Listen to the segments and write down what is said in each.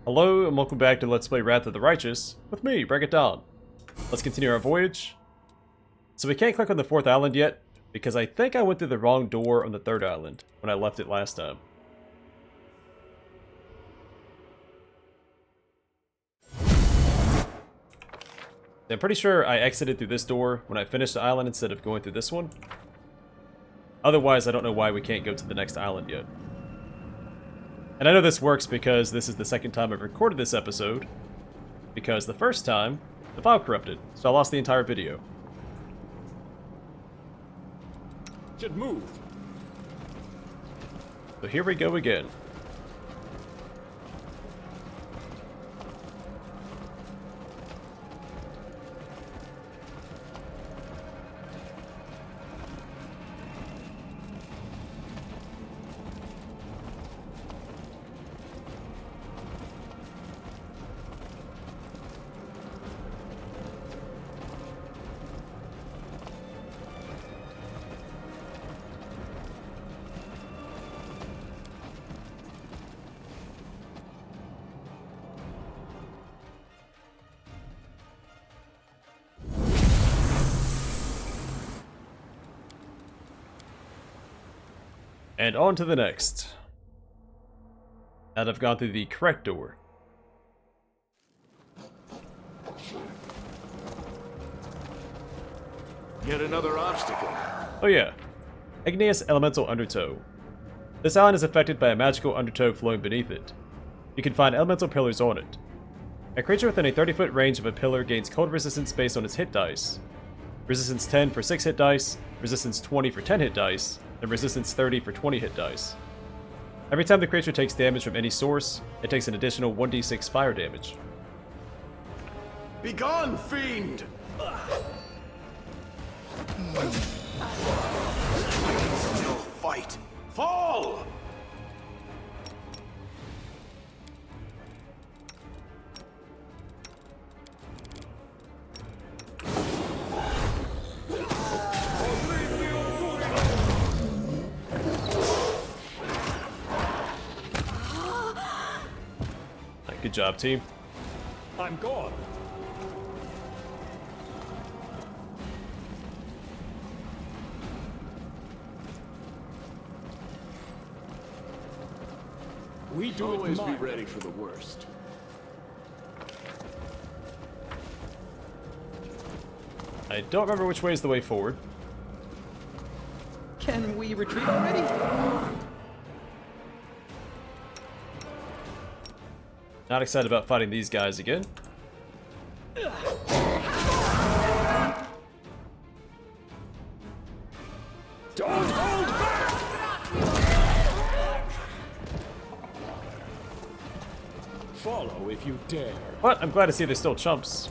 Hello and welcome back to Let's Play Wrath of the Righteous with me, Break It Down. Let's continue our voyage. So we can't click on the 4th island yet, because I think I went through the wrong door on the 3rd island when I left it last time. I'm pretty sure I exited through this door when I finished the island instead of going through this one. Otherwise, I don't know why we can't go to the next island yet. And I know this works because this is the second time I've recorded this episode, because the first time, the file corrupted, so I lost the entire video. Should move. So here we go again. And on to the next. Now that I've gone through the correct door. Yet another obstacle. Oh yeah. Igneous Elemental Undertow. This island is affected by a magical undertow flowing beneath it. You can find elemental pillars on it. A creature within a 30-foot range of a pillar gains cold resistance based on its hit dice. Resistance 10 for 6 hit dice, resistance 20 for 10 hit dice, and resistance 30 for 20 hit dice. Every time the creature takes damage from any source, it takes an additional 1d6 fire damage. Begone, fiend! Still fight. Fall! Good job, team. I'm gone. We do always be ready for the worst. I don't remember which way is the way forward. Can we retreat already? Not excited about fighting these guys again. Don't hold back! Follow if you dare. But I'm glad to see they're still chumps.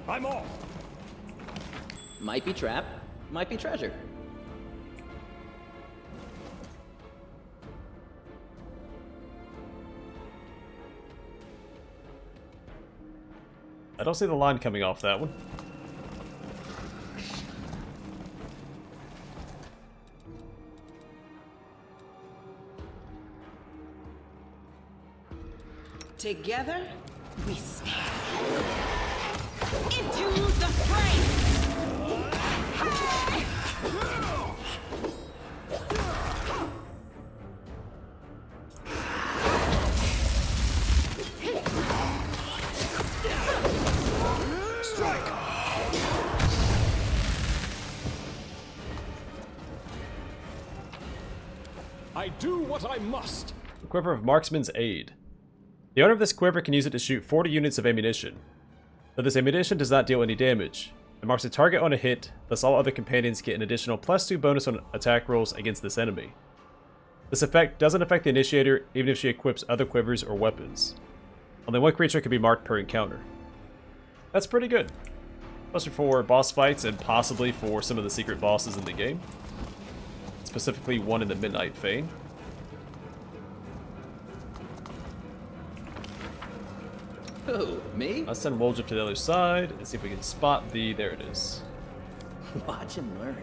I'm off. Might be trap, might be treasure. I don't see the line coming off that one. Together, we stand. Into the fray! Strike! I do what I must. The Quiver of Marksman's Aid. The owner of this quiver can use it to shoot 40 units of ammunition. Though this ammunition does not deal any damage. It marks a target on a hit, thus all other companions get an additional +2 bonus on attack rolls against this enemy. This effect doesn't affect the initiator even if she equips other quivers or weapons. Only one creature can be marked per encounter. That's pretty good. Especially for boss fights and possibly for some of the secret bosses in the game. Specifically one in the Midnight Fane. Who, me? Let's send Woljip to the other side and see if we can spot the... There it is. Watch and learn.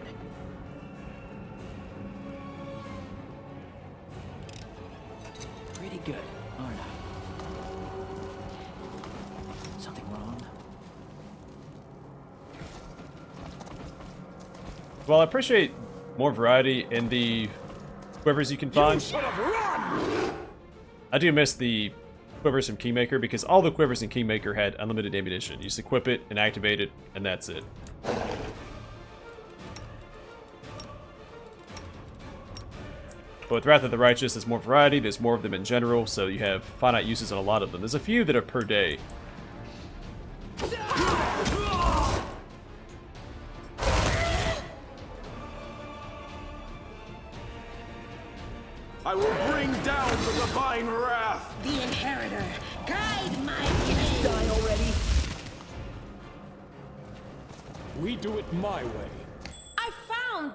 Pretty good, aren't I? Something wrong? Well, I appreciate more variety in the quivers you can You find. should have run! I do miss the quivers from Kingmaker because all the quivers in Kingmaker had unlimited ammunition. You just equip it and activate it, and that's it. But with Wrath of the Righteous, there's more variety, there's more of them in general, so you have finite uses on a lot of them. There's a few that are per day. I will bring down the divine wrath. The inheritor, guide my blade. Die already? We do it my way. I found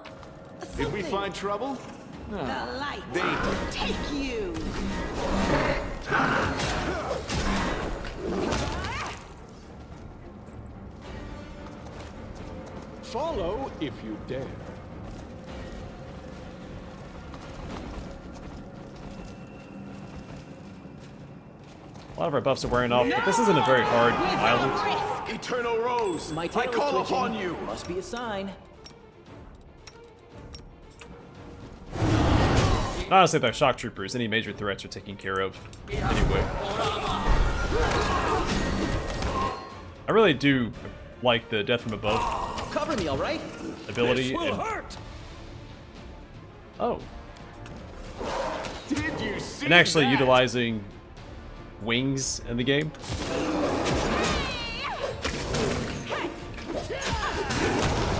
something. Did we find trouble? The light? They did. Take you. Follow if you dare. A lot of our buffs are wearing off, but this isn't a very hard island. Risk. Eternal Rose, My I tail is call twitching. upon you. Must be a sign. Honestly, they're shock troopers. Any major threats are taken care of anyway. I really do like the Death from Above Cover me, all right? ability. This will And, hurt! oh, Did you see and actually that? utilizing wings in the game.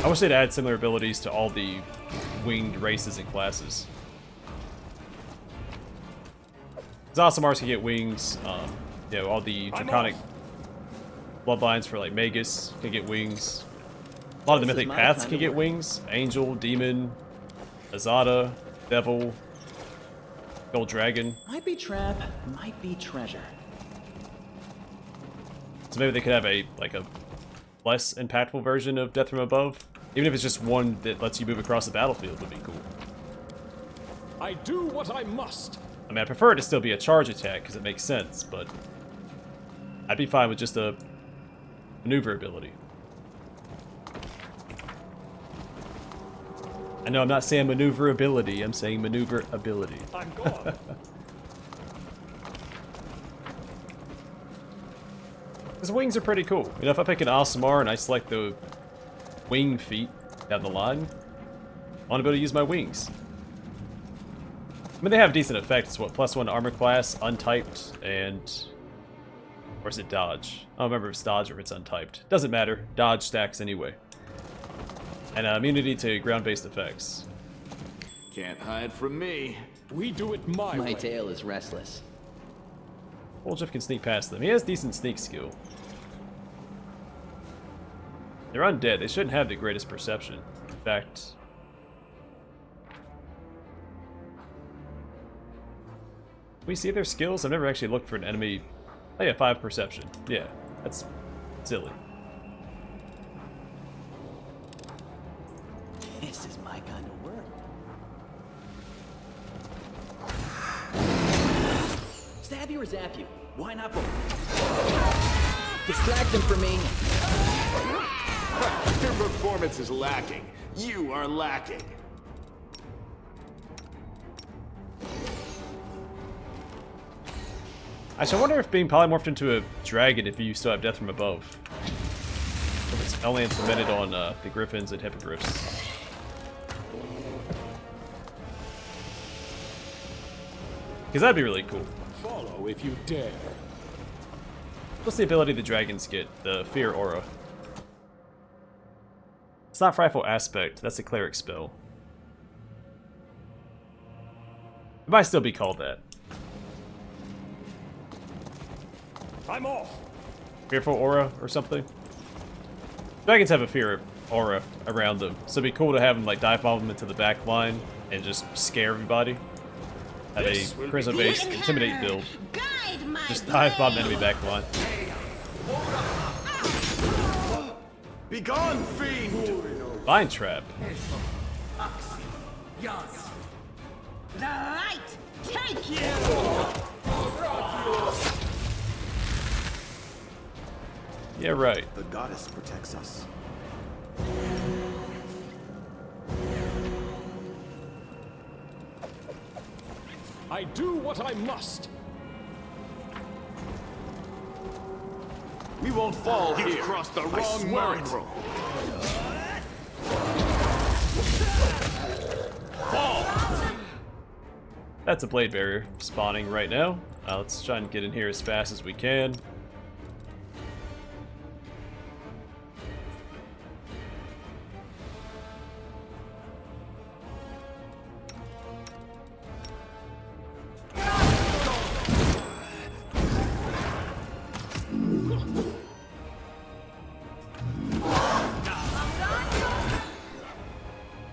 I wish they'd add similar abilities to all the winged races and classes. Zosamars can get wings. You know, all the draconic bloodlines for like Magus can get wings. A lot of the This is mythic my paths kind can of get work. wings. Angel, Demon, Azada, Devil, Gold Dragon. Might be trap, might be treasure. So maybe they could have a less impactful version of Death from Above. Even if it's just one that lets you move across the battlefield would be cool. I do what I must. I mean, I prefer it to still be a charge attack because it makes sense, but I'd be fine with just a maneuver ability. I know I'm not saying maneuverability, I'm saying maneuver ability. I'm gone. Because wings are pretty cool. You know, if I pick an Aasimar and I select the wing feat down the line, I want to be able to use my wings. I mean, they have decent effects. What, +1 armor class, untyped, and... Or is it dodge? I don't remember if it's dodge or if it's untyped. Doesn't matter. Dodge stacks anyway. And immunity to ground-based effects. Can't hide from me. We do it my My way. tail is restless. Woljip can sneak past them. He has decent sneak skill. They're undead. They shouldn't have the greatest perception. In fact... Can we see their skills? I've never actually looked for an enemy... Oh yeah, 5 perception. Yeah, that's silly. This is my kind of work. Stab you or zap you? Why not both? Distract them from me. Your performance is lacking. You are lacking. Actually, I wonder if being polymorphed into a dragon if you still have Death from Above. If it's only implemented on the Griffins and Hippogriffs. Because that'd be really cool. Follow if you dare. What's the ability the dragons get? The Fear Aura. It's not Frightful Aspect, that's a cleric spell. It might still be called that. I'm off. Fearful Aura or something? Dragons have a Fear Aura around them, so it'd be cool to have them like dive bomb them into the back line and just scare everybody. Have a This will be charisma-based Intimidate build. Guide my Just dive bomb the blade. enemy back line. Begone, fiend! Vine trap. The light, take you! Yeah, right. The goddess protects us. I do what I must. We won't fall here. You've crossed the wrong mark. That's a blade barrier spawning right now. Let's try and get in here as fast as we can.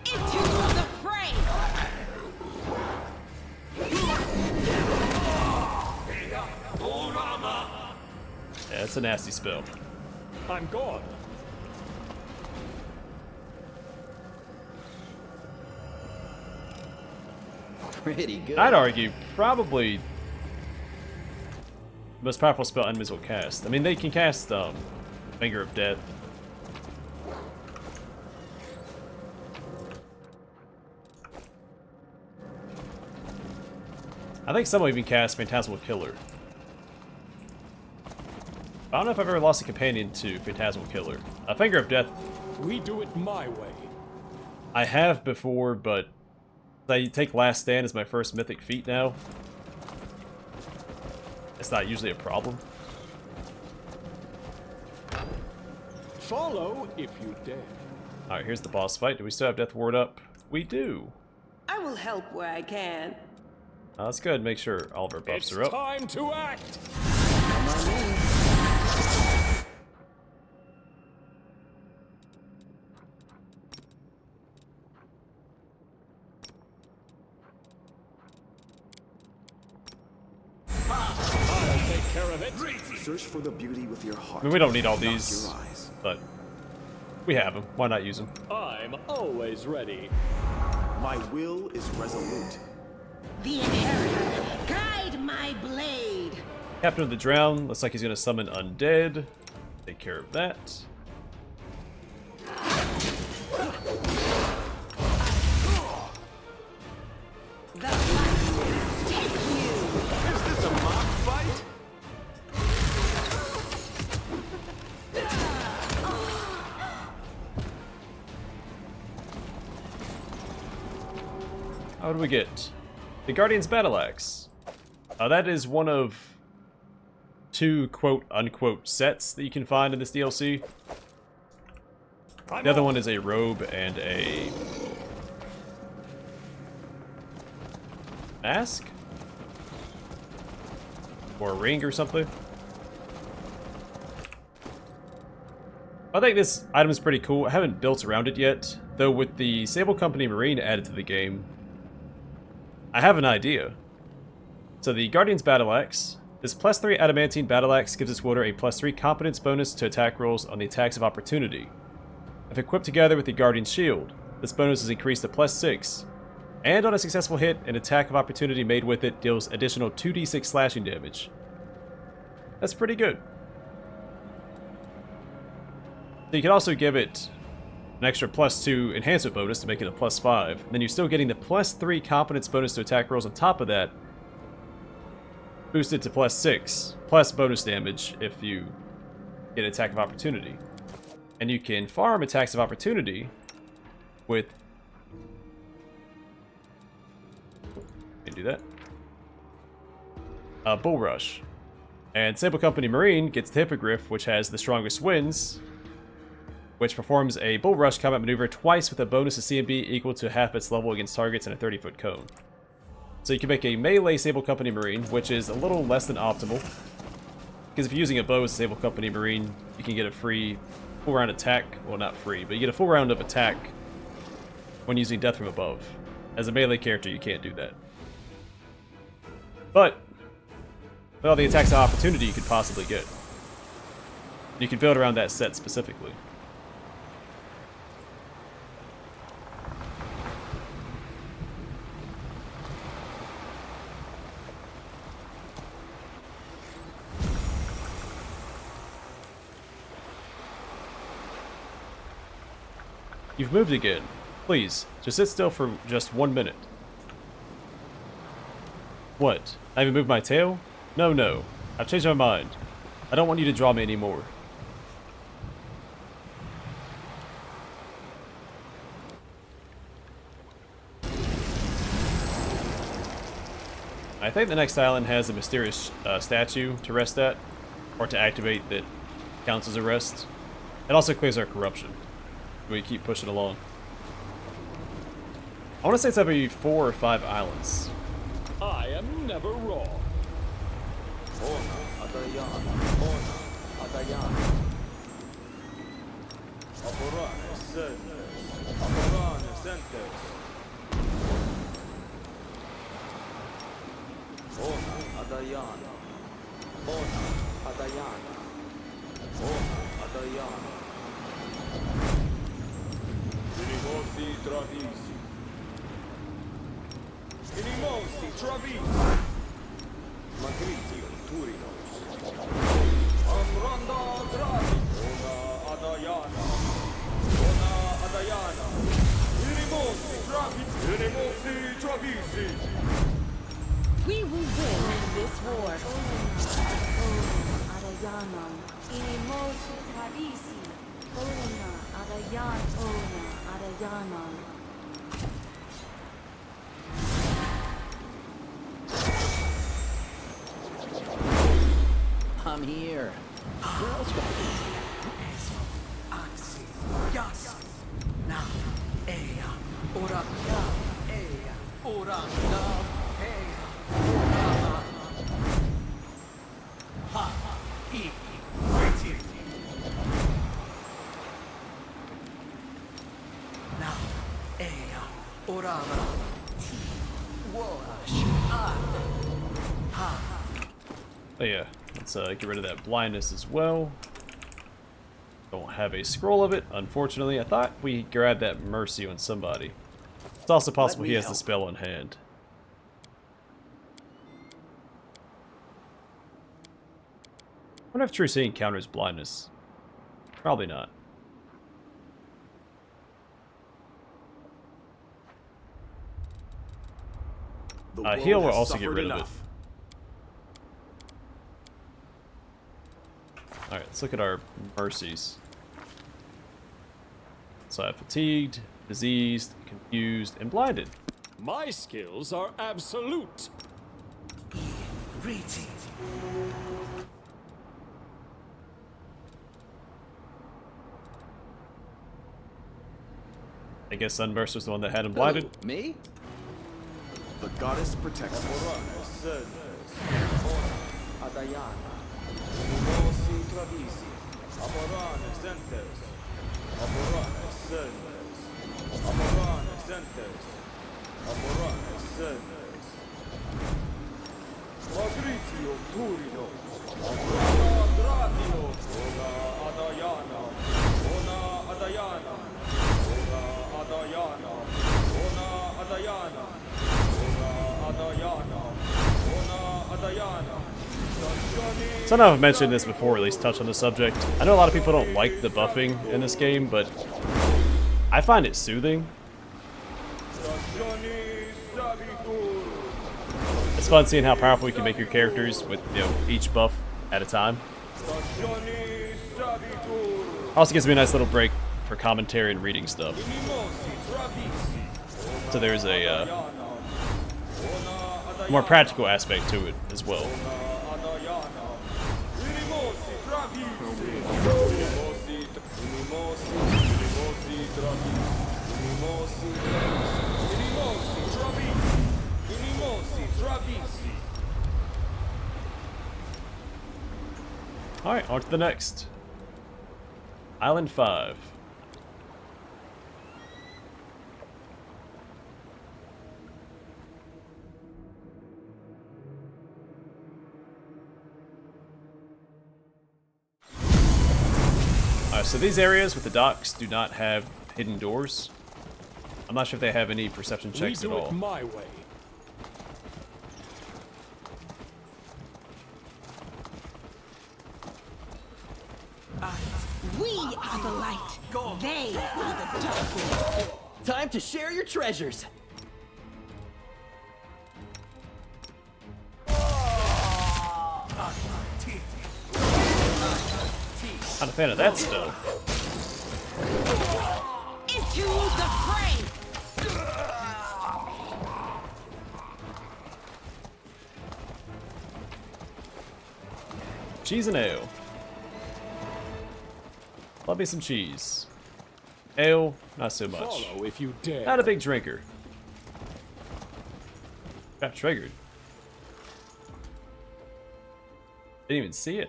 Into the fray! Yeah, it's a nasty spell. I'm gone. Pretty good. I'd argue probably the most powerful spell enemies will cast. I mean, they can cast Finger of Death. I think some will even cast Phantasmal Killer. I don't know if I've ever lost a companion to Phantasmal Killer. Finger of Death, We do it my way. I have before, but I take Last Stand as my first mythic feat now. It's not usually a problem. Follow if you dare. Alright, here's the boss fight. Do we still have Death Ward up? We do. I will help where I can. That's good. Make sure all of our buffs It's are up. time to act. I'll take care of it. Search for the beauty with your heart. I mean, we don't need all not these, your eyes. but we have them. Why not use them? I'm always ready. My will is resolute. The inheritor, guide my blade. Captain of the Drown. Looks like he's going to summon Undead. Take care of that. The light, take you. Is this a mock fight? How do we get? The Guardian's Battle Axe. That is one of two quote-unquote sets that you can find in this DLC. The other one is a robe and a mask? Or a ring or something? I think this item is pretty cool. I haven't built around it yet, though with the Sable Company Marine added to the game, I have an idea. So the Guardian's Battle Axe. This +3 adamantine battle axe gives its wielder a +3 competence bonus to attack rolls on the attacks of opportunity. If equipped together with the Guardian's Shield, this bonus is increased to +6. And on a successful hit, an attack of opportunity made with it deals additional 2d6 slashing damage. That's pretty good. So you can also give it an extra +2 enhancement bonus to make it a +5. Then you're still getting the +3 competence bonus to attack rolls on top of that, boosted to +6, plus bonus damage if you get an attack of opportunity. And you can farm attacks of opportunity with... Can do that. Bull Rush. And Sable Company Marine gets the Hippogriff, which has the strongest winds, which performs a Bull Rush combat maneuver twice with a bonus to CMB equal to half its level against targets in a 30-foot cone. So you can make a melee Sable Company Marine, which is a little less than optimal. Because if you're using a bow as a Sable Company Marine, you can get a free full round attack. Well, not free, but you get a full round of attack when using Death from Above. As a melee character, you can't do that. But with all the attacks of opportunity you could possibly get, you can build around that set specifically. You've moved again. Please, just sit still for just 1 minute. What? I haven't moved my tail? No, no. I've changed my mind. I don't want you to draw me anymore. I think the next island has a mysterious statue to rest at, or to activate that counts as a rest. It also clears our corruption. We keep pushing along. I want to say it's every 4 or 5 islands. I am never wrong. We will win this war. I'm here. Oh yeah, let's get rid of that blindness as well. Don't have a scroll of it, unfortunately. I thought we grabbed that mercy on somebody. It's also possible he has the spell on hand. I wonder if True Seeing counters blindness. Probably not. Heal will also get rid of it. Alright, let's look at our mercies. So I have fatigued, diseased, confused, and blinded. My skills are absolute. I guess Sunburst was the one that had him blinded. Who, me? The goddess protects us. So I know I've mentioned this before, or at least touched on the subject. I know a lot of people don't like the buffing in this game, but I find it soothing. It's fun seeing how powerful you can make your characters with, you know, each buff at a time. Also gives me a nice little break for commentary and reading stuff. So there's a more practical aspect to it as well. Alright, on to the next. Island 5. So these areas with the docks do not have hidden doors. I'm not sure if they have any perception checks at all. We do it my way. We are the light. They are the darkness. Time to share your treasures. Not a fan of that stuff. Into the fray. Cheese and ale. Love me some cheese. Ale, not so much. Follow if you dare. Not a big drinker. Got triggered. Didn't even see it.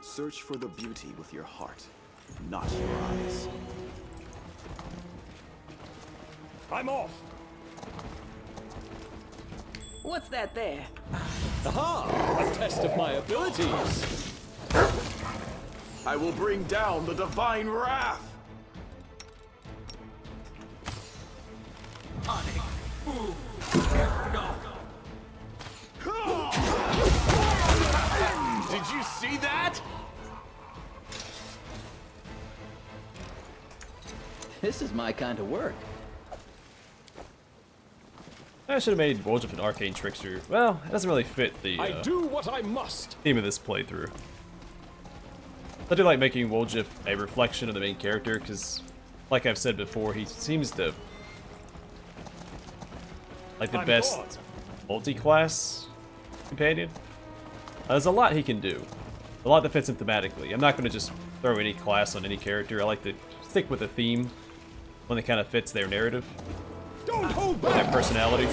Search for the beauty with your heart, not your eyes. I'm off. What's that there? Aha! A test of my abilities. I will bring down the divine wrath. Did you see that? This is my kind of work. I should have made Woljif an arcane trickster. Well, it doesn't really fit the I do what I must. theme of this playthrough. I do like making Woljif a reflection of the main character, because, like I've said before, he seems to like the I'm best gone. multi-class companion. There's a lot he can do. A lot that fits him thematically. I'm not going to just throw any class on any character. I like to stick with a theme when it kind of fits their narrative, Don't hold their back. personality.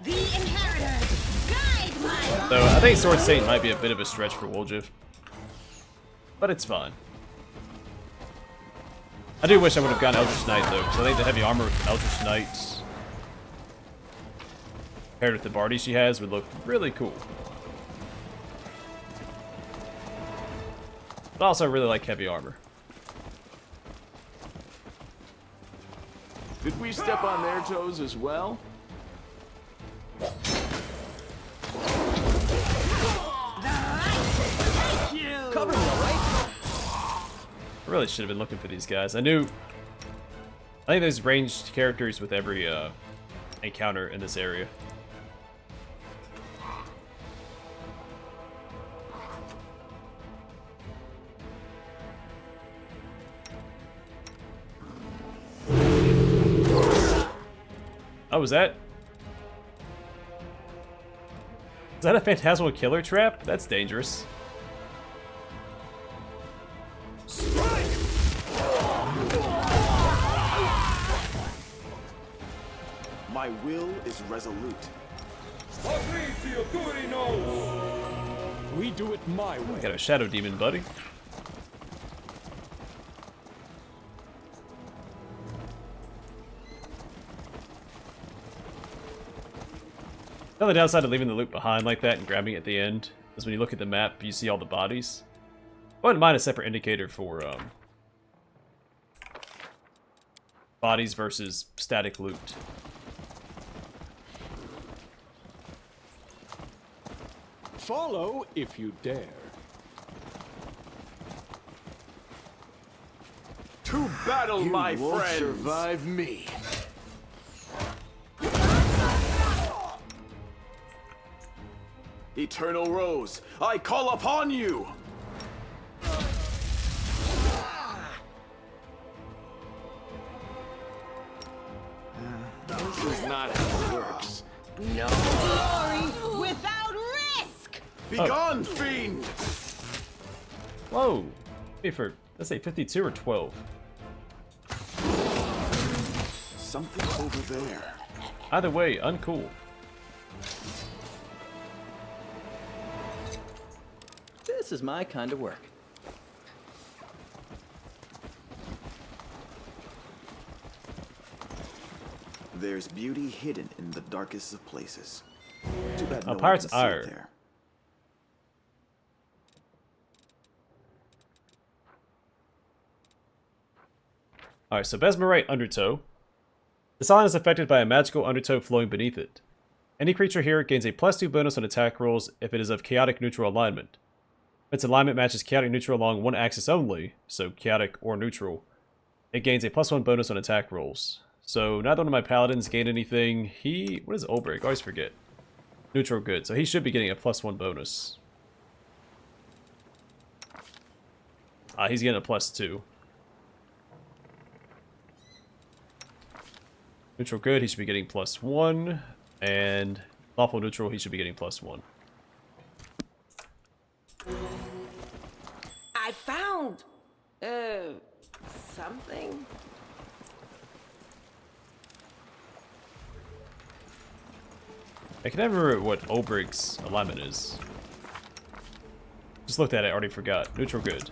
The inheritors. Guide my So I think Sword Saint might be a bit of a stretch for Woljif, but it's fine. I do wish I would have gone Eldritch Knight though, because I think the heavy armor with Eldritch Knight paired with the Bardi she has would look really cool. But also I really like heavy armor. Did we step on their toes as well? Cover me, alright? I really should have been looking for these guys. I think there's ranged characters with every encounter in this area. Oh, is that a phantasmal killer trap? That's dangerous. My will is resolute. We do it my I way. got a shadow demon, buddy. Another downside of leaving the loot behind like that and grabbing it at the end is when you look at the map, you see all the bodies. I wouldn't mind a separate indicator for bodies versus static loot. Follow if you dare. To battle, You my won't friends. survive me. Eternal Rose, I call upon you. This is not how it works. No glory without risk. Begone, fiend! Whoa! Wait for, let's say 52 or 12. Something over there. Either way, uncool. This is my kind of work. There's beauty hidden in the darkest of places. Too bad no one Pirate's can see it Ire. there. Alright, so Besmarite Undertow. This island is affected by a magical undertow flowing beneath it. Any creature here gains a +2 bonus on attack rolls if it is of chaotic neutral alignment. Its alignment matches chaotic neutral along one axis only, so chaotic or neutral. It gains a +1 bonus on attack rolls. So neither one of my paladins gain anything. What is Ulbrich? I always forget. Neutral good, so he should be getting a +1 bonus. He's getting a +2. Neutral good, he should be getting +1. And lawful neutral, he should be getting +1. I found something. I can never remember what Ulbrich's alignment is. Just looked at it, already forgot. Neutral good.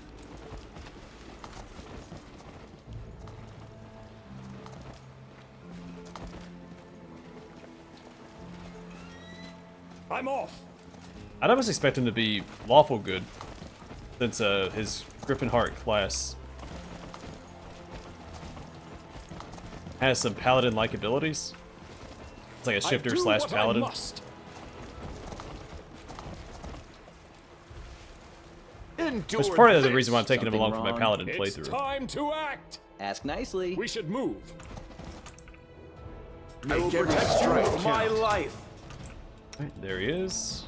I'm off. I'd almost expect him to be lawful good, since his Griffin Heart class has some paladin-like abilities. It's like a shifter slash paladin. Which part of the reason why I'm taking him along for my paladin playthrough. It's time to act. Ask nicely. We should move. I will protect you with my life. Right, there he is.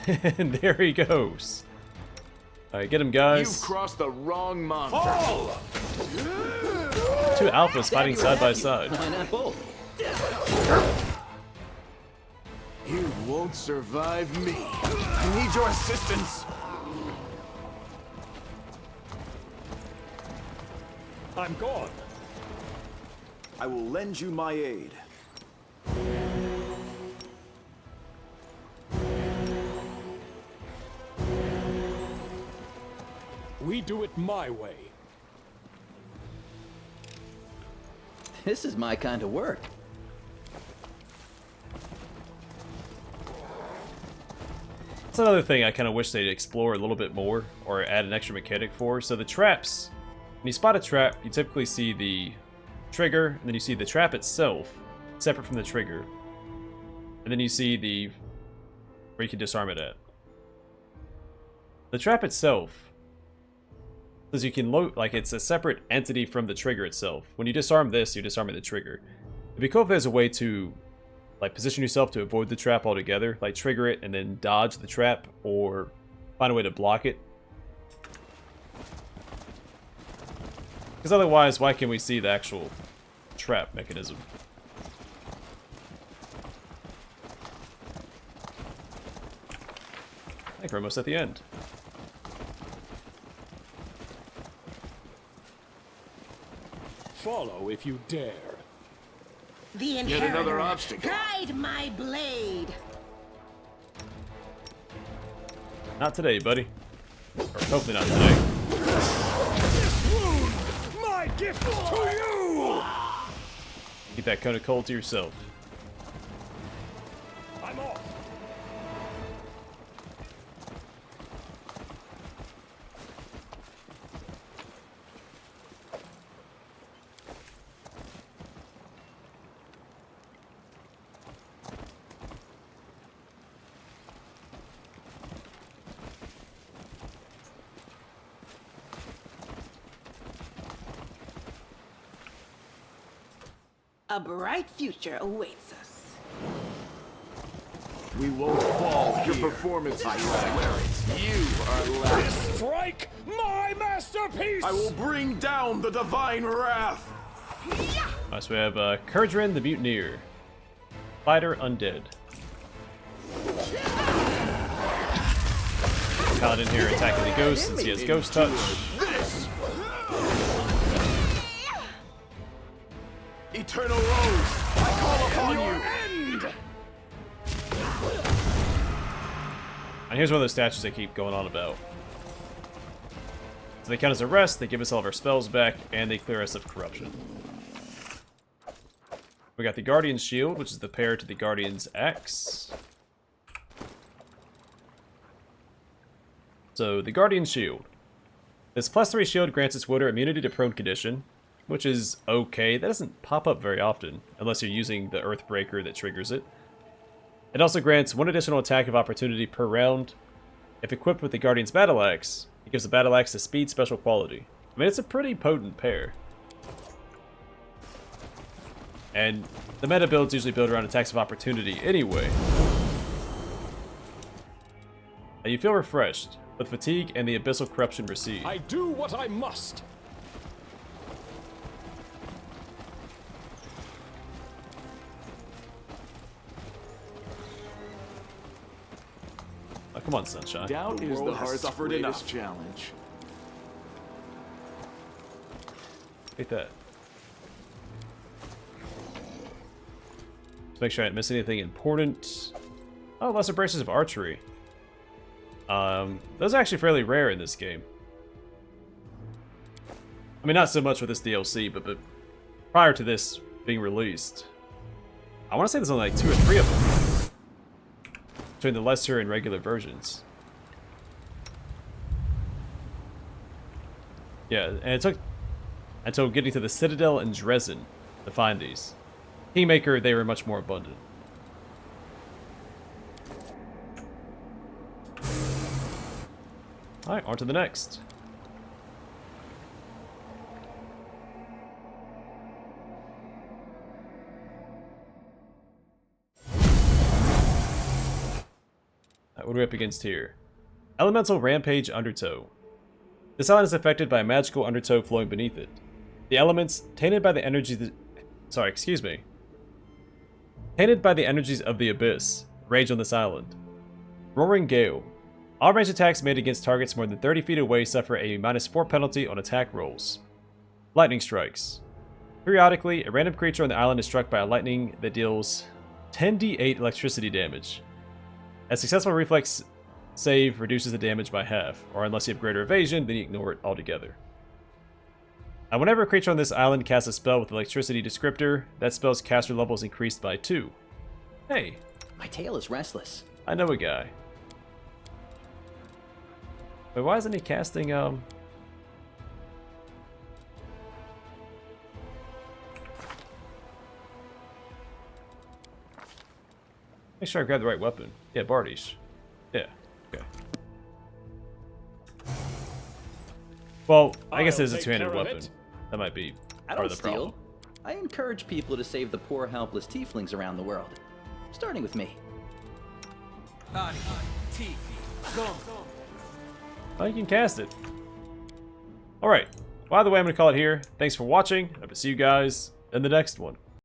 And there he goes. Alright, get him, guys. You've crossed the wrong monster. Fall! Two alphas fighting side by side. Why not both? You won't survive me. I need your assistance. I'm gone. I will lend you my aid. We do it my way. This is my kind of work. That's another thing I kind of wish they'd explore a little bit more, or add an extra mechanic for. So the traps, when you spot a trap, you typically see the trigger, and then you see the trap itself, separate from the trigger. And then you see where you can disarm it at. The trap itself, says you can load, like it's a separate entity from the trigger itself. When you disarm this, you're disarming the trigger. It'd be cool if there's a way to like position yourself to avoid the trap altogether, like trigger it and then dodge the trap, or find a way to block it. Because otherwise, why can't we see the actual trap mechanism? I think we're almost at the end. Follow if you dare. The another inheritor. obstacle. Guide my blade. Not today, buddy. Or hopefully not today. This wound, my gift to you. Keep that cone of cold to yourself. I'm off. A bright future awaits us. We won't fall here. Your performance, I swear it. You are last. Strike my masterpiece. I will bring down the divine wrath. Alright, so we have Kurdrin the Mutineer. Fighter Undead. Paladin here attacking the ghost since he has ghost touch. This. Eternal Rose, I call upon you. End. And here's one of those statues they keep going on about. So they count as a rest, they give us all of our spells back, and they clear us of corruption. We got the Guardian's Shield, which is the pair to the Guardian's Axe. So, the Guardian's Shield. This +3 shield grants its wielder immunity to prone condition, which is okay. That doesn't pop up very often, unless you're using the Earthbreaker that triggers it. It also grants 1 additional attack of opportunity per round. If equipped with the Guardian's Battle Axe, it gives the Battle Axe a speed special quality. I mean, it's a pretty potent pair. And the meta builds usually build around attacks of opportunity anyway. Now you feel refreshed, with fatigue and the abyssal corruption recede. I do what I must. Oh, come on, Sunshine. Doubt is the world has heart's suffered greatest enough. challenge. Take that. Let's make sure I didn't miss anything important. Oh, lesser braces of archery. Those are actually fairly rare in this game. I mean, not so much with this DLC, but prior to this being released, I want to say there's only like 2 or 3 of them between the lesser and regular versions. Yeah, and it took until getting to the Citadel and Dresden to find these. Kingmaker, they were much more abundant. Alright, on to the next. Alright, what are we up against here? Elemental Rampage Undertow. This island is affected by a magical undertow flowing beneath it. The elements, tainted by the energies of the abyss, rage on this island. Roaring Gale. All ranged attacks made against targets more than 30 feet away suffer a -4 penalty on attack rolls. Lightning Strikes. Periodically, a random creature on the island is struck by a lightning that deals 10d8 electricity damage. A successful reflex save reduces the damage by half, or unless you have greater evasion, then you ignore it altogether. And whenever a creature on this island casts a spell with electricity descriptor, that spell's caster level is increased by 2. Hey, My tail is restless. I know a guy. Wait, why isn't he casting, Make sure I grab the right weapon. Yeah, Bardish. Yeah, okay. Well, I guess it is a I'll take two-handed care of weapon. it. That might be I part don't of the steal. problem. I encourage people to save the poor, helpless tieflings around the world. Starting with me. Oh, you can cast it. Alright. Well, either way, I'm going to call it here. Thanks for watching. I hope to see you guys in the next one.